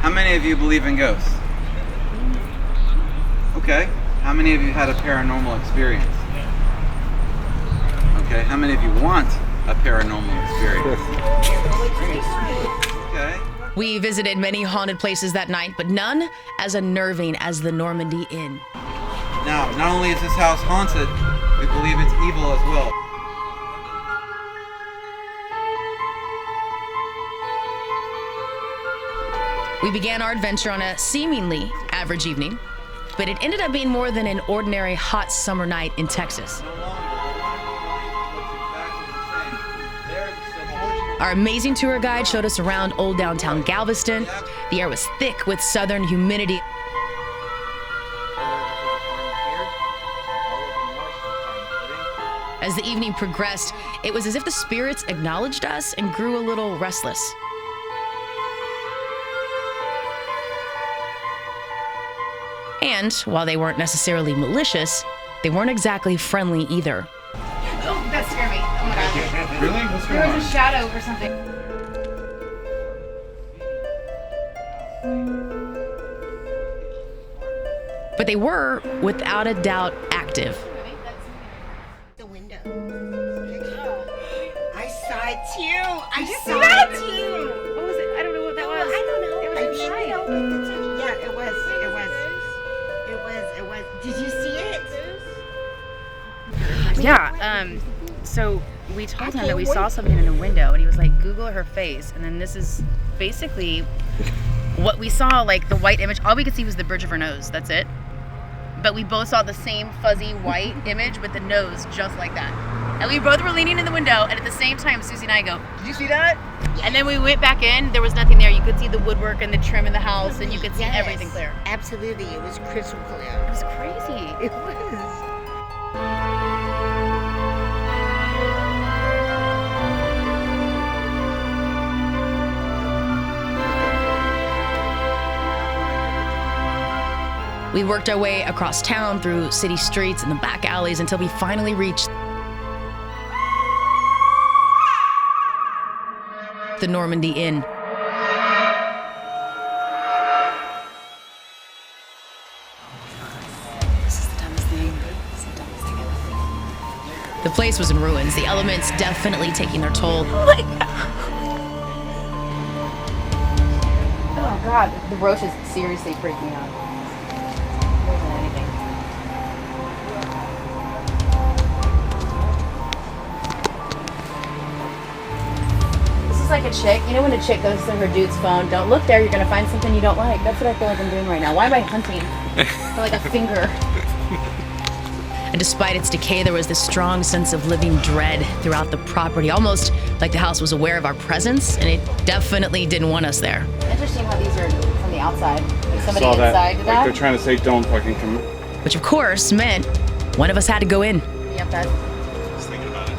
How many of you believe in ghosts? Okay. How many of you had a paranormal experience? Okay. How many of you want a paranormal experience? Okay. We visited many haunted places that night, but none as unnerving as the Normandy Inn. Now, not only is this house haunted, we believe it's evil as well. We began our adventure on a seemingly average evening, but it ended up being more than an ordinary hot summer night in Texas. Our amazing tour guide showed us around old downtown Galveston. The air was thick with southern humidity. As the evening progressed, it was as if the spirits acknowledged us and grew a little restless. And while they weren't necessarily malicious, they weren't exactly friendly either. Oh, that scared me. Oh my god. Really? What's going on? There was a shadow or something. But they were, without a doubt, active. The window. I saw it too. I saw it too. What was it? I don't know what that was. I don't know. It was inside. Yeah, it was. Did you see it? Yeah, so we told him that we saw something in a window, and he was like, Google her face, and then this is basically what we saw, like the white image. All we could see was the bridge of her nose, that's it. But we both saw the same fuzzy white image with the nose just like that. And we both were leaning in the window, and at the same time, Susie and I go, did you see that? And then we went back in, there was nothing there. You could see the woodwork and the trim in the house, and you could see everything clear. Absolutely, it was crystal clear. It was crazy. It was. We worked our way across town through city streets and the back alleys until we finally reached the Normandy Inn. This is the dumbest thing. This is the dumbest thing ever. The place was in ruins, the elements definitely taking their toll. Oh god, the roaches seriously freaked me out. More than anything. This is like a chick. You know when a chick goes to her dude's phone, don't look there, you're gonna find something you don't like. That's what I feel like I'm doing right now. Why am I hunting for like a finger? And despite its decay, there was this strong sense of living dread throughout the property, almost like the house was aware of our presence, and it definitely didn't want us there. Interesting how these are from the outside. Like somebody Saw that. inside did Like that. they're trying to say don't fucking come. Which of course meant one of us had to go in. Yep, that Just thinking about it.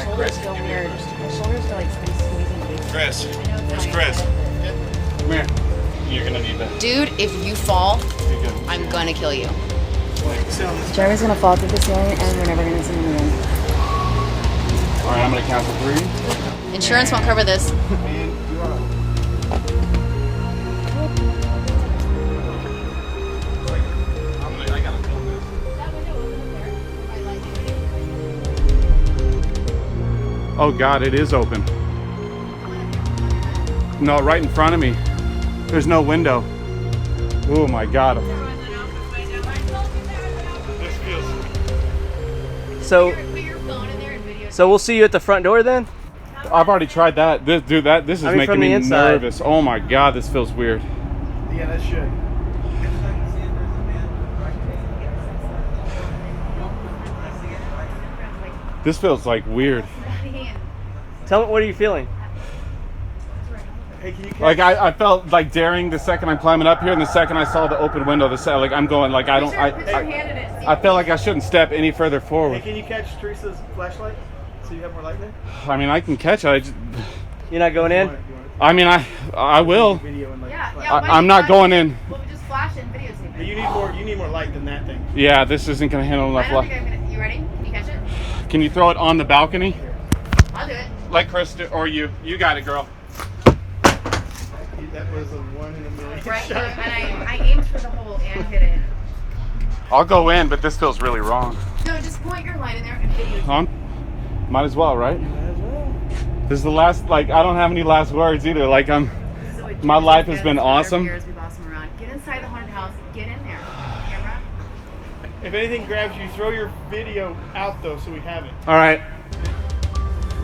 shoulders feel weird. My shoulders feel like somebody's squeezing me. Chris. I know it's Where's my Chris? head. Come here. You're gonna need that. Dude, if you fall, You're good. I'm gonna kill you. Jeremy's gonna fall through the ceiling and we're never gonna see him again. Alright, I'm gonna count to 3. Insurance won't cover this. And you are. I gotta film this. Oh God, it is open. No, right in front of me. There's no window. Oh my God. This feels. So we'll see you at the front door then? I've already tried that. This is I mean, making from the me inside. nervous. Oh my God, this feels weird. Yeah, that should. This feels like weird. Tell me, what are you feeling? Hey, can you catch? Like I felt like daring the second I'm climbing up here, and the second I saw the open window, like I'm going like I felt like I shouldn't step any further Hey, forward. can you catch Teresa's flashlight so you have more light there? I mean, I can catch it. You're not going in? You want it? I mean, I will. Video and like. I'm not going in. Well, just flash and videotape Hey, it. you need more light than that thing. Yeah, this isn't gonna handle enough I don't think light. I'm gonna. You ready? Can you catch it? Can you throw it on the balcony? I'll do it. Like Chris or you? You got it, girl. That was a 1 in a million Right, shot. and I aimed for the hole and hit it. I'll go in, but this feels really wrong. No, just point your line in there and video. Might as well, right? This is the last, like, I don't have any last words either. Like, my life has been awesome. We boss them around. Get inside the haunted house. Get in there. Camera. If anything grabs you, throw your video out though, so we have it. All right.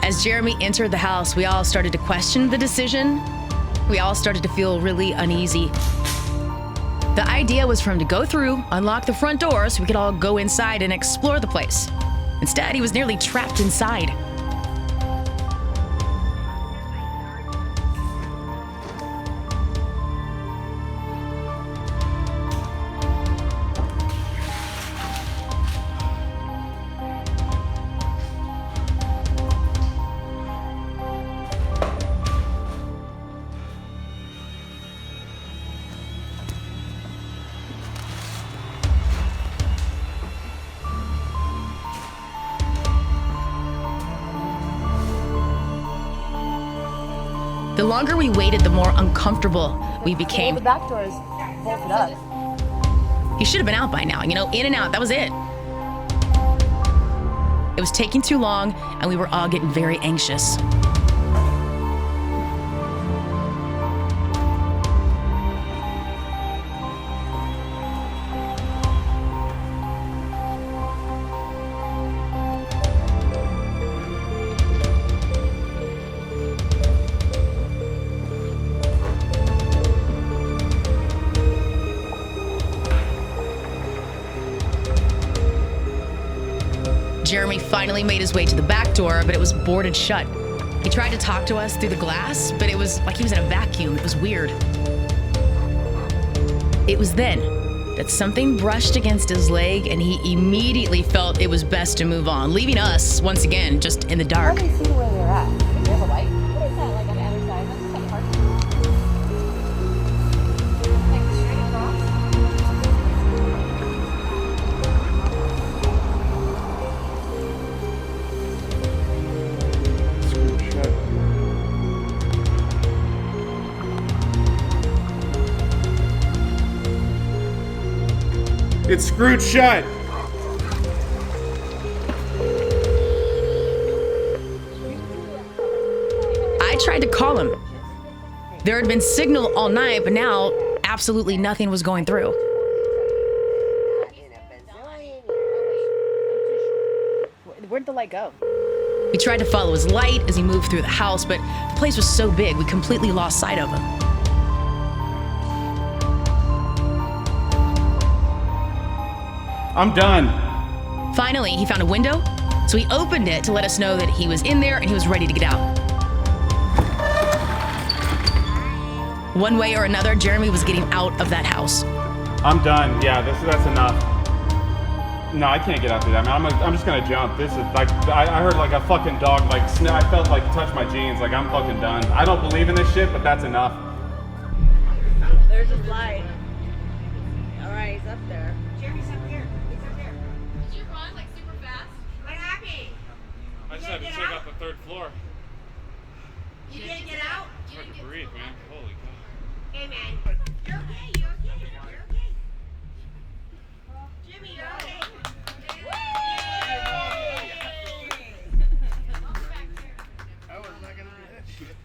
As Jeremy entered the house, we all started to question the decision. We all started to feel really uneasy. The idea was for him to go through, unlock the front door so we could all go inside and explore the place. Instead, he was nearly trapped inside. The longer we waited, the more uncomfortable we became. The back door is bolted up. He should have been out by now, you know, in and out, that was it. It was taking too long, and we were all getting very anxious. Jeremy finally made his way to the back door, but it was boarded shut. He tried to talk to us through the glass, but it was like he was in a vacuum. It was weird. It was then that something brushed against his leg, and he immediately felt it was best to move on, leaving us, once again, just in the dark. How do they see where they're at? Do they have a light? What is that, like on the other side? That's kind of hard to like straight across? It's screwed shut. I tried to call him. There had been signal all night, but now absolutely nothing was going through. Where'd the light go? We tried to follow his light as he moved through the house, but the place was so big we completely lost sight of him. I'm done. Finally, he found a window, so he opened it to let us know that he was in there and he was ready to get out. One way or another, Jeremy was getting out of that house. I'm done. Yeah, that's enough. No, I can't get out through that, man. I'm just gonna jump. This is like, I heard like a fucking dog, like, I felt like touch my jeans. Like, I'm fucking done. I don't believe in this shit, but that's enough. There's his light. All right, he's up there. Jeremy's up here. He's up here. Did you run like super fast? What happened? I just had to check out the third floor. You didn't get out? It's hard to breathe, man. Holy cow. Hey, man. You're okay. You're okay. You're okay. Jimmy, you're okay. I was not gonna do that shit.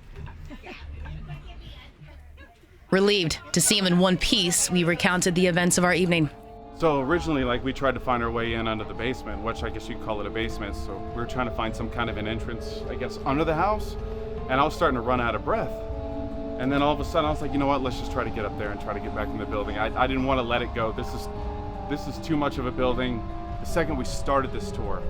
Relieved to see him in one piece, we recounted the events of our evening. So originally, like, we tried to find our way in under the basement, which I guess you'd call it a basement. So we were trying to find some kind of an entrance, I guess, under the house. And I was starting to run out of breath. And then all of a sudden, I was like, you know what? Let's just try to get up there and try to get back in the building. I didn't want to let it go. This is too much of a building. The second we started this tour,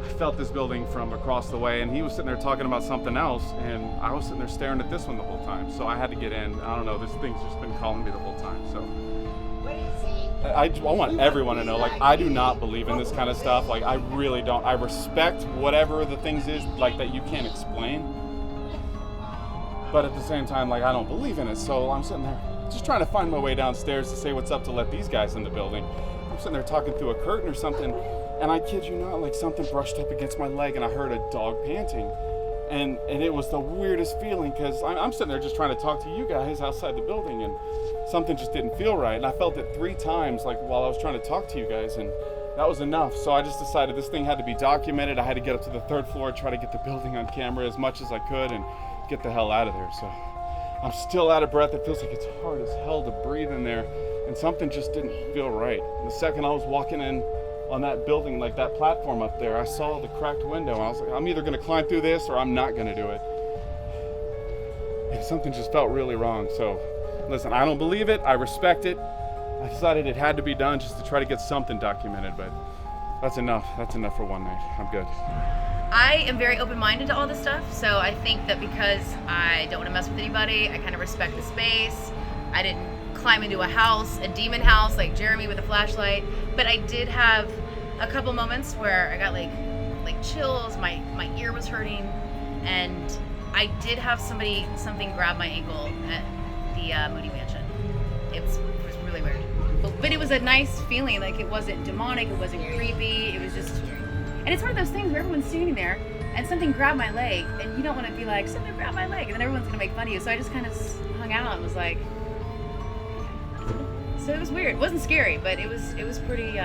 I felt this building from across the way, and he was sitting there talking about something else, and I was sitting there staring at this one the whole time. So I had to get in. I don't know. This thing's just been calling me the whole time. So. What is it? I want everyone to know, like, I do not believe in this kind of stuff. Like, I really don't. I respect whatever the things is, like, that you can't explain. But at the same time, like, I don't believe in it. So I'm sitting there just trying to find my way downstairs to say what's up to let these guys in the building. I'm sitting there talking through a curtain or something, and I kid you not, like, something brushed up against my leg, and I heard a dog panting. And it was the weirdest feeling because I'm sitting there just trying to talk to you guys outside the building, and something just didn't feel right. And I felt it 3 times, like while I was trying to talk to you guys, and that was enough. So I just decided this thing had to be documented. I had to get up to the 3rd floor, try to get the building on camera as much as I could, and get the hell out of there. So I'm still out of breath. It feels like it's hard as hell to breathe in there, and something just didn't feel right. The second I was walking in on that building, like that platform up there, I saw the cracked window, and I was like, I'm either gonna climb through this or I'm not gonna do it. And something just felt really wrong. So listen, I don't believe it, I respect it. I decided it had to be done just to try to get something documented, but that's enough. That's enough for one night. I'm good. I am very open-minded to all this stuff, so I think that because I don't want to mess with anybody, I kind of respect the space. I didn't climb into a house, a demon house like Jeremy with a flashlight, but I did have a couple moments where I got like chills, my ear was hurting, and I did have something grab my ankle at the Moody Mansion. It was really weird. But it was a nice feeling, like it wasn't demonic, it wasn't creepy, it was just, and it's one of those things where everyone's standing there and something grabbed my leg, and you don't want to be like, something grabbed my leg, and then everyone's gonna make fun of you. So I just kind of hung out and was like, so it was weird. It wasn't scary, but it was pretty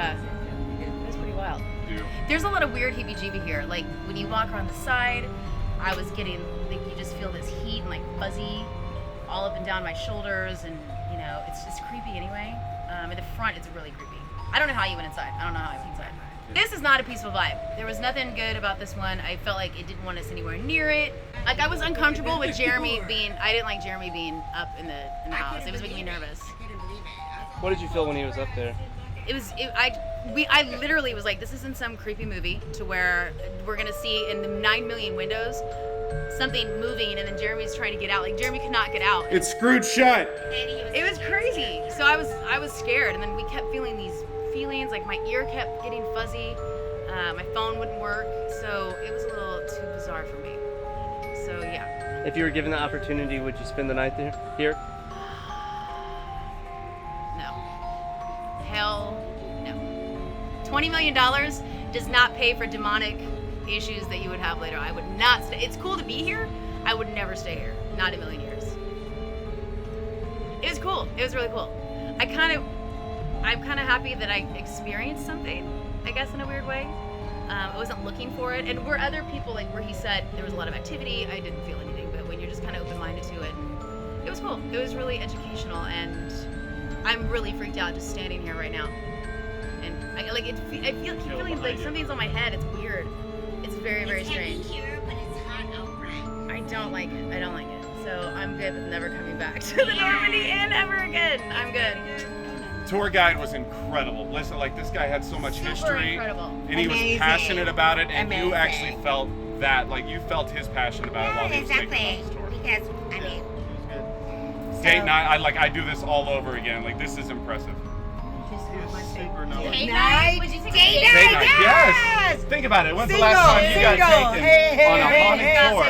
wild. Yeah. There's a lot of weird heebie-jeebie here. Like when you walk around the side, I was getting, like, you just feel this heat and like fuzzy all up and down my shoulders, and you know, it's just creepy anyway. In the front, it's really creepy. I don't know how you went inside. I don't know how I went inside. This is not a peaceful vibe. There was nothing good about this one. I felt like it didn't want us anywhere near it. Like I was uncomfortable with Jeremy being, I didn't like Jeremy being up in the house. It was making me nervous. What did you feel when he was up there? I literally was like, this isn't some creepy movie to where we're gonna see in the 9 million windows something moving, and then Jeremy's trying to get out. Like Jeremy could not get out. It's screwed shut. It was crazy. So I was scared, and then we kept feeling these feelings, like my ear kept getting fuzzy, my phone wouldn't work, so it was a little too bizarre for me. So yeah. If you were given the opportunity, would you spend the night here? No. Hell no. $20 million does not pay for demonic issues that you would have later. I would not stay. It's cool to be here. I would never stay here. Not a million years. It was cool. It was really cool. I'm kind of happy that I experienced something, I guess, in a weird way. I wasn't looking for it. And where other people, like where he said there was a lot of activity, I didn't feel anything. But when you're just kind of open-minded to it, it was cool. It was really educational, and I'm really freaked out just standing here right now. And I keep feeling like something's on my head. It's weird. It's very, very strange. Here, but it's hot outside. I don't like it. I don't like it. So I'm good with never coming back to the Normandy Inn ever again. I'm good. Tour guide was incredible. Listen, like this guy had so much Super history, incredible. and he was Amazing. passionate about it, and you Amazing. actually felt that, like you felt his passion about it while he was taking Exactly. us on this tour. Because I mean, Date night, I do this all over again. Like this is impressive. Super knowledgeable. date night. Would you take a Date date Date night. night, yes. Think about it. When's the last time you got taken on a haunted tour?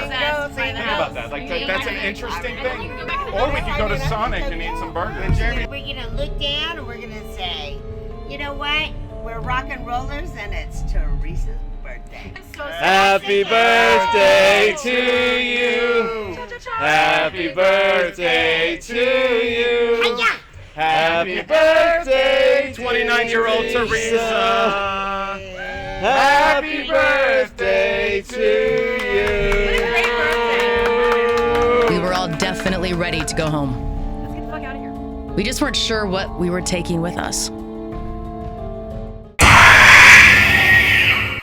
Think about that. Like that's an interesting thing. Or we could go to Sonic and eat some burgers. Jeremy, We're gonna look down and we're gonna say, you know what? We're rock and rollers, and it's Teresa's birthday. Happy birthday to you. Happy birthday to you. Hiya! Happy birthday, 29-year-old Theresa. Happy birthday to you. We were all definitely ready to go home. Let's get the fuck out of here. We just weren't sure what we were taking with us.